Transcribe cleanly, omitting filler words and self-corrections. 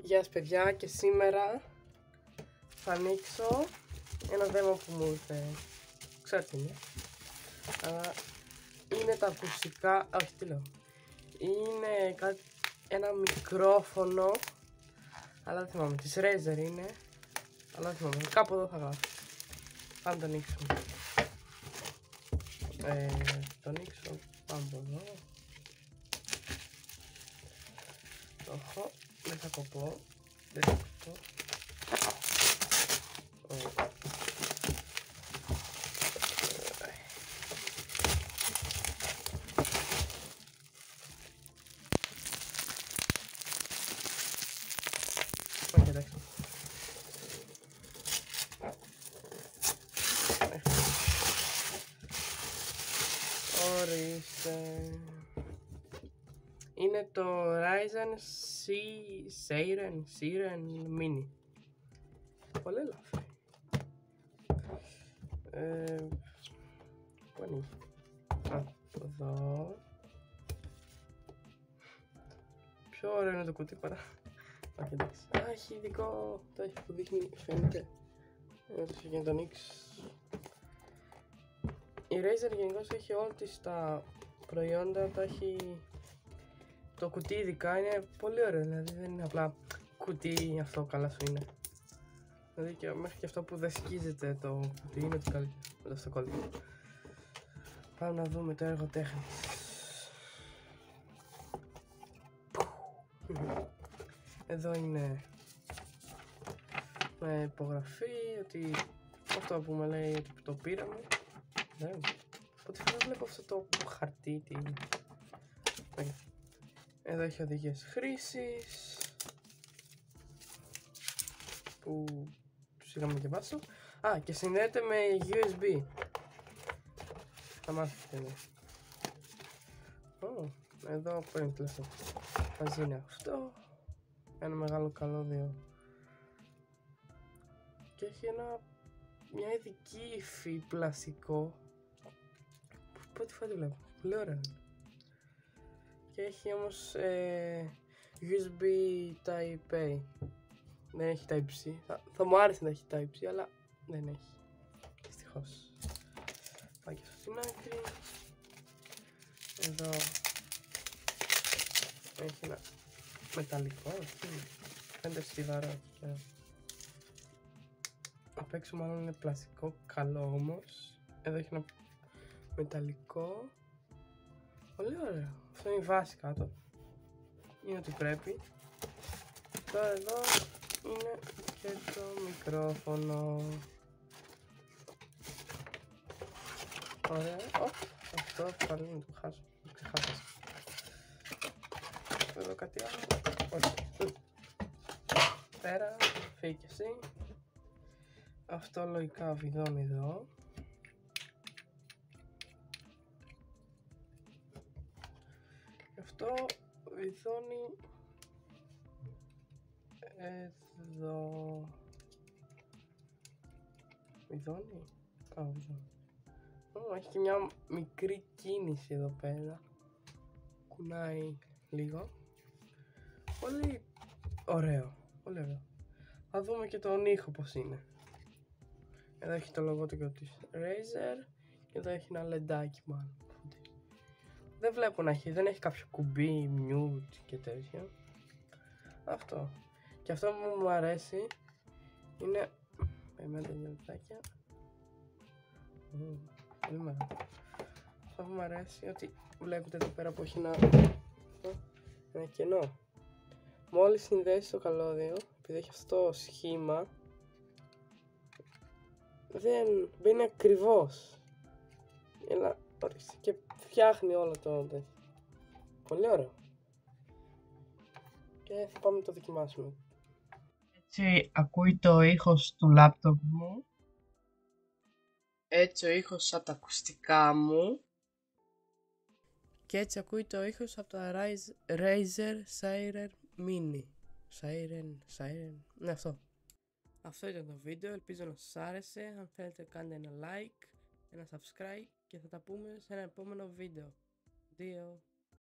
Γεια σας παιδιά, και σήμερα θα ανοίξω ένα δέμα που μου ήρθε. Ξέρω τι είναι, αλλά είναι τα ακουστικά, όχι τι λέω, είναι ένα μικρόφωνο, αλλά δεν θυμάμαι, της Razer είναι, αλλά δεν θυμάμαι, κάπου εδώ θα γράφω. Πάμε να το ανοίξουμε. Το ανοίξω, πάμε από εδώ. Το έχω, δεν θα κοπώ, δεν θα κοπώ. Όχι, εντάξει. Ορίστε. Είναι το Ryzen Siren Mini. Πολύ ελαφρύ. Πού ανοίγει? Από εδώ. Πιο ωραίο είναι το κουτί παρά. Όχι, εντάξει. Έχει ειδικό. Το έχει που δείχνει, φαίνεται. Να το έχει να το ανοίξει. Η Razer γενικώς έχει όλα της τα προϊόντα, τα έχει. Το κουτί ειδικά είναι πολύ ωραίο, δηλαδή δεν είναι απλά κουτί, αυτό καλά σου είναι. Δηλαδή και μέχρι και αυτό που δεν σκίζεται το κουτί είναι το καλύτερο με το αυτοκόλλητο. Πάμε να δούμε το έργο τέχνης. Εδώ είναι με υπογραφή ότι αυτό που με λέει ότι το πήραμε. Οπότε θα βλέπω αυτό το χαρτί τι είναι. Εδώ έχει οδηγίες χρήσης που τους είχαμε και βάσο. Α, και συνδέεται με USB. Θα μάθετε εδώ. Εδώ πριν τηλέφωνο. Μαζί είναι αυτό. Ένα μεγάλο καλώδιο. Και έχει μια ειδική υφή πλαστικό. Πρώτη φορά τη βλέπω. Πολύ ωραία. Και έχει όμως USB Type-A. Δεν έχει Type-C. Θα μου άρεσε να έχει Type-C, αλλά δεν έχει. Δυστυχώς. Πάει και στο στην άκρη. Εδώ έχει ένα μεταλλικό. Φαίνεται στιβαρό. Απ' έξω μάλλον είναι πλαστικό, καλό όμως. Εδώ έχει ένα μεταλλικό. Πολύ ωραίο. Αυτό είναι η βάση κάτω. Είναι ό,τι πρέπει. Τώρα εδώ είναι και το μικρόφωνο. Ωραία. Αυτό πάλι να το χάσω. Ξεχάσα. Εδώ κάτι άλλο. Όχι. Πέρα. Φύγει και εσύ. Αυτό λογικά βιδώνει εδώ. Αυτό βιδώνει εδώ. Βιδώνει? Βιδώνει. Έχει και μια μικρή κίνηση εδώ πέρα. Κουνάει λίγο. Πολύ ωραίο. Πολύ ωραίο. Θα δούμε και τον ήχο πως είναι. Εδώ έχει το λογότυπο της Razer. Και εδώ έχει ένα λεντάκι μάλλον. Δεν βλέπω να έχει, δεν έχει κάποιο κουμπί, mute και τέτοια. Αυτό. Και αυτό που μου αρέσει είναι. Περιμένετε μια λεπτάκια. Πολύ μεγάλο. Αυτό που μου αρέσει ότι βλέπετε εδώ πέρα που έχει ένα κενό. Μόλις συνδέσει το καλώδιο, επειδή έχει αυτό το σχήμα, δεν μπαίνει ακριβώς. Και φτιάχνει όλο το τέτοιο. Πολύ ωραίο. Και θα πάμε να το δοκιμάσουμε. Έτσι ακούει το ήχος του λάπτοπ μου. Έτσι ο ήχος από τα ακουστικά μου. Και έτσι ακούει το ήχος από τα Razer Siren Mini. Siren. Ναι, αυτό. Αυτό ήταν το βίντεο. Ελπίζω να σας άρεσε. Αν θέλετε κάντε ένα like, ένα subscribe και θα τα πούμε σε ένα επόμενο βίντεο. Δύο.